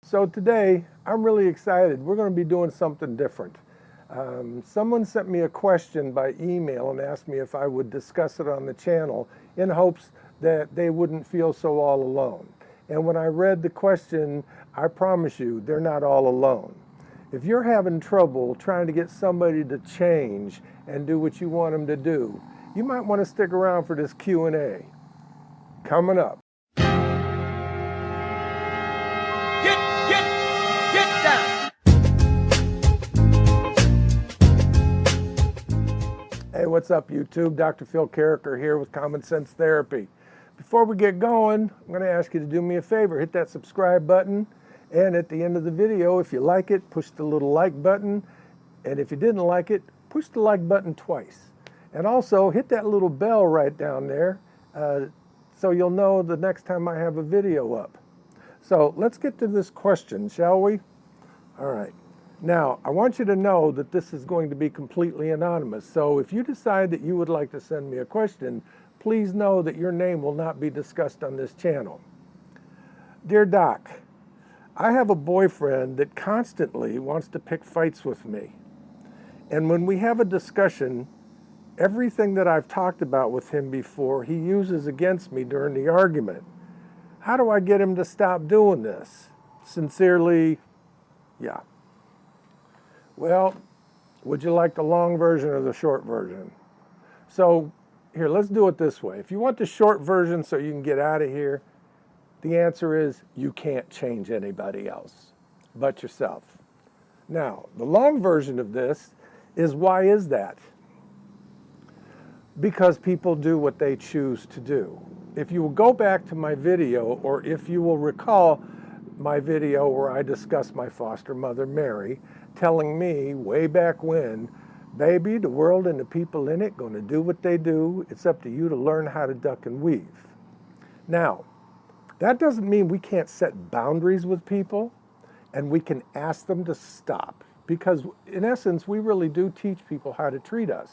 So today, I'm really excited. We're going to be doing something different. Someone sent me a question by email and asked me if I would discuss it on the channel in hopes that they wouldn't feel so all alone. And when I read the question, I promise you, they're not all alone. If you're having trouble trying to get somebody to change and do what you want them to do, you might want to stick around for this Q&A. Coming up. Get down. Hey, what's up, YouTube? Dr. Phil Carricker here with Common Sense Therapy. Before we get going, I'm going to ask you to do me a favor. Hit that subscribe button. And at the end of the video, if you like it, push the little like button. And if you didn't like it, push the like button twice. And also hit that little bell right down there so you'll know the next time I have a video up. So let's get to this question, shall we? All right. Now, I want you to know that this is going to be completely anonymous. So if you decide that you would like to send me a question, please know that your name will not be discussed on this channel. Dear Doc, I have a boyfriend that constantly wants to pick fights with me. And when we have a discussion, everything that I've talked about with him before, he uses against me during the argument. How do I get him to stop doing this? Sincerely, yeah. Well, would you like the long version or the short version? So here, let's do it this way. If you want the short version so you can get out of here, the answer is you can't change anybody else but yourself. Now, the long version of this is why is that? Because people do what they choose to do. If you will go back to my video, or if you will recall my video where I discussed my foster mother, Mary, telling me way back when, baby, the world and the people in it going to do what they do. It's up to you to learn how to duck and weave. Now, that doesn't mean we can't set boundaries with people and we can ask them to stop. Because in essence, we really do teach people how to treat us.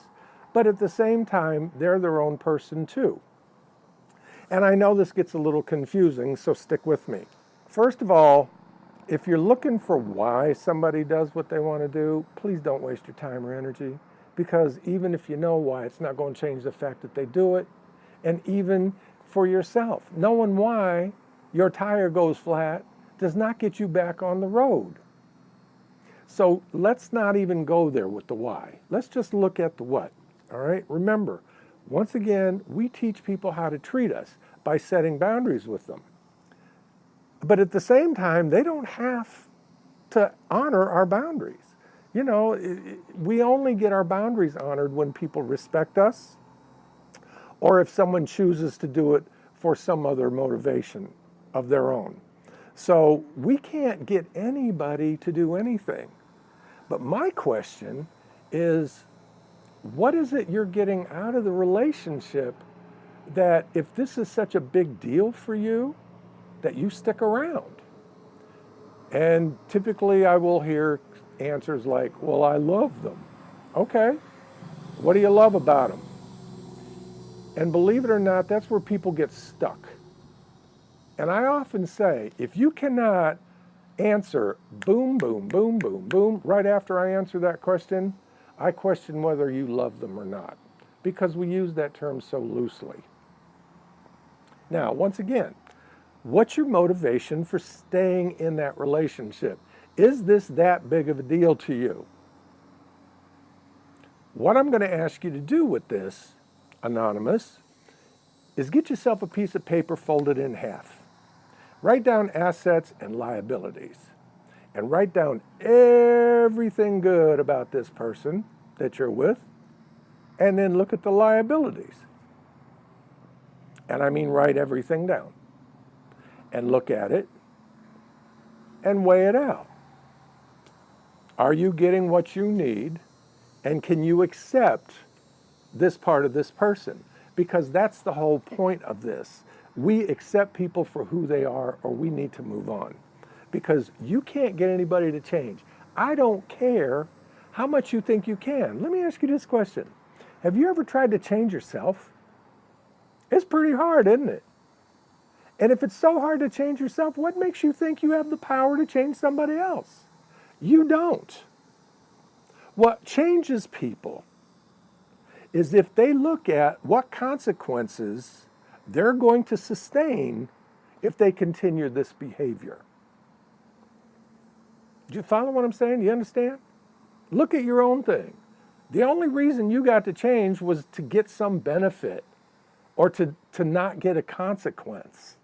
But at the same time, they're their own person too. And I know this gets a little confusing, so stick with me. First of all, if you're looking for why somebody does what they want to do, please don't waste your time or energy. Because even if you know why, it's not going to change the fact that they do it. And even for yourself, knowing why your tire goes flat does not get you back on the road. So let's not even go there with the why. Let's just look at the what. All right, remember, once again, we teach people how to treat us by setting boundaries with them. But at the same time, they don't have to honor our boundaries. You know, we only get our boundaries honored when people respect us, or if someone chooses to do it for some other motivation of their own. So we can't get anybody to do anything. But my question is, what is it you're getting out of the relationship that if this is such a big deal for you, that you stick around? And typically I will hear answers like, well, I love them. Okay, what do you love about them? And believe it or not, that's where people get stuck. And I often say, if you cannot answer boom, boom, boom, boom, boom, right after I answer that question, I question whether you love them or not, because we use that term so loosely. Now, once again, what's your motivation for staying in that relationship? Is this that big of a deal to you? What I'm going to ask you to do with this, Anonymous, is get yourself a piece of paper folded in half. Write down assets and liabilities. And write down everything good about this person that you're with, and then look at the liabilities. And I mean write everything down. And look at it, and weigh it out. Are you getting what you need, and can you accept this part of this person? Because that's the whole point of this. We accept people for who they are, or we need to move on. Because you can't get anybody to change. I don't care how much you think you can. Let me ask you this question. Have you ever tried to change yourself? It's pretty hard, isn't it? And if it's so hard to change yourself, what makes you think you have the power to change somebody else? You don't. What changes people is if they look at what consequences they're going to sustain if they continue this behavior. Do you follow what I'm saying? Do you understand? Look at your own thing. The only reason you got to change was to get some benefit or to not get a consequence.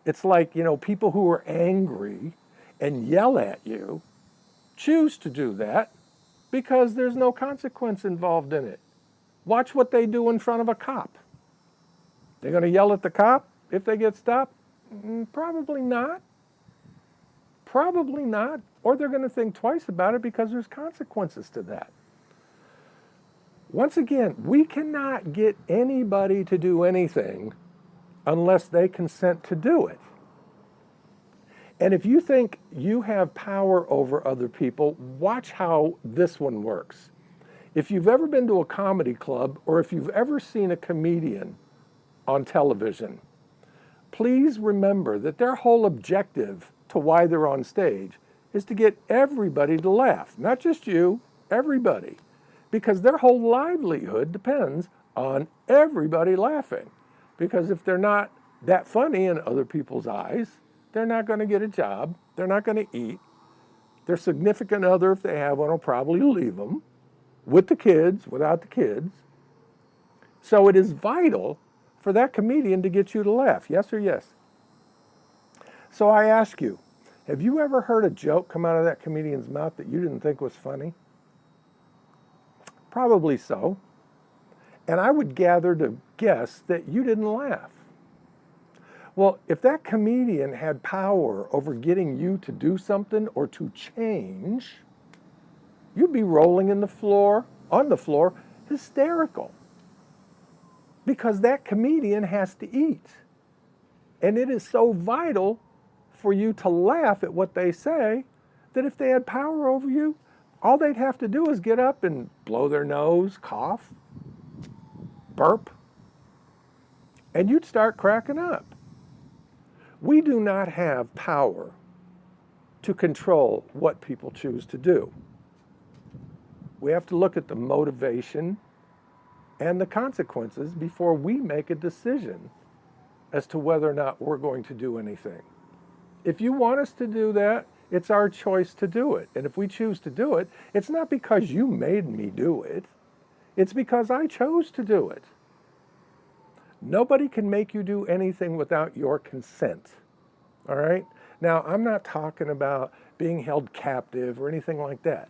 It's like, people who are angry and yell at you choose to do that because there's no consequence involved in it. Watch what they do in front of a cop. They're going to yell at the cop if they get stopped? Probably not. Probably not. Or they're going to think twice about it because there's consequences to that. Once again, we cannot get anybody to do anything unless they consent to do it. And if you think you have power over other people, watch how this one works. If you've ever been to a comedy club or if you've ever seen a comedian on television, please remember that their whole objective to why they're on stage is to get everybody to laugh. Not just you, everybody. Because their whole livelihood depends on everybody laughing. Because if they're not that funny in other people's eyes, they're not going to get a job. They're not going to eat. Their significant other, if they have one, will probably leave them with the kids, without the kids. So it is vital for that comedian to get you to laugh. Yes or yes? So I ask you, have you ever heard a joke come out of that comedian's mouth that you didn't think was funny? Probably so. And I would gather to guess that you didn't laugh. Well, if that comedian had power over getting you to do something or to change, you'd be rolling on the floor, hysterical. Because that comedian has to eat. And it is so vital for you to laugh at what they say that if they had power over you, all they'd have to do is get up and blow their nose, cough, burp, and you'd start cracking up. We do not have power to control what people choose to do. We have to look at the motivation and the consequences before we make a decision as to whether or not we're going to do anything. If you want us to do that, it's our choice to do it. And if we choose to do it, it's not because you made me do it. It's because I chose to do it. Nobody can make you do anything without your consent. All right? Now, I'm not talking about being held captive or anything like that.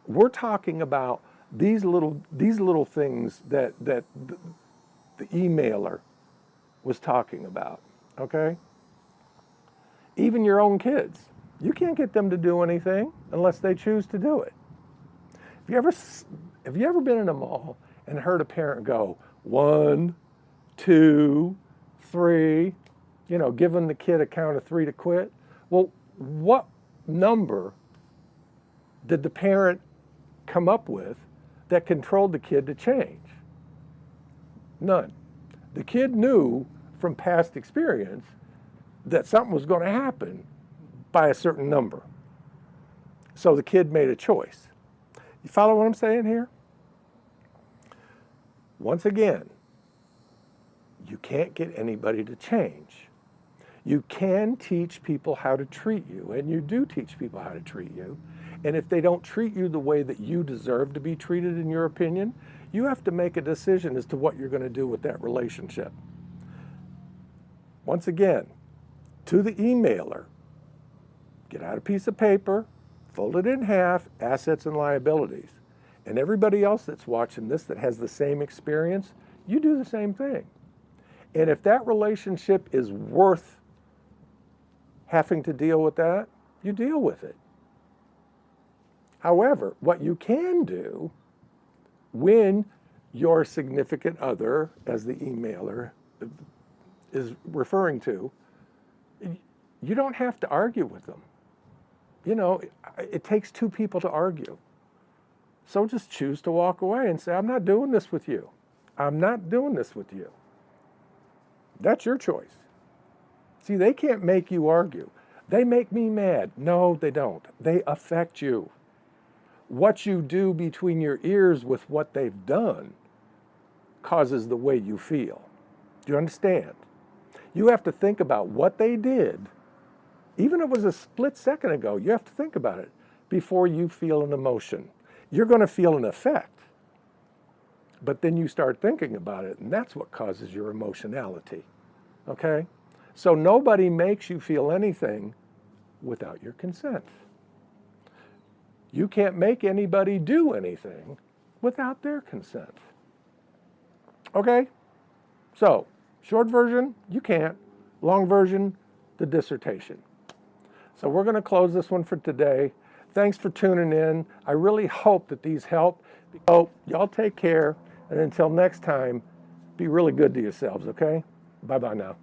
We're talking about these little things that the emailer was talking about. Okay? Even your own kids. You can't get them to do anything unless they choose to do it. Have you ever been in a mall and heard a parent go, 1, 2, 3, giving the kid a count of 3 to quit? Well, what number did the parent come up with that controlled the kid to change? None. The kid knew from past experience that something was going to happen by a certain number. So the kid made a choice. You follow what I'm saying here? Once again, you can't get anybody to change. You can teach people how to treat you, and you do teach people how to treat you. And if they don't treat you the way that you deserve to be treated, in your opinion, you have to make a decision as to what you're going to do with that relationship. Once again, to the emailer, get out a piece of paper, fold it in half, assets and liabilities. And everybody else that's watching this that has the same experience, you do the same thing. And if that relationship is worth having to deal with that, you deal with it. However, what you can do when your significant other, as the emailer is referring to, you don't have to argue with them. It takes 2 people to argue. So just choose to walk away and say, I'm not doing this with you. I'm not doing this with you. That's your choice. See, they can't make you argue. They make me mad. No, they don't. They affect you. What you do between your ears with what they've done causes the way you feel. Do you understand? You have to think about what they did. Even if it was a split second ago, you have to think about it before you feel an emotion. You're going to feel an effect, but then you start thinking about it, and that's what causes your emotionality. Okay? So nobody makes you feel anything without your consent. You can't make anybody do anything without their consent. Okay? So, short version, you can't. Long version, the dissertation. So we're going to close this one for today. Thanks for tuning in. I really hope that these help. So y'all take care, and until next time, be really good to yourselves, okay? Bye-bye now.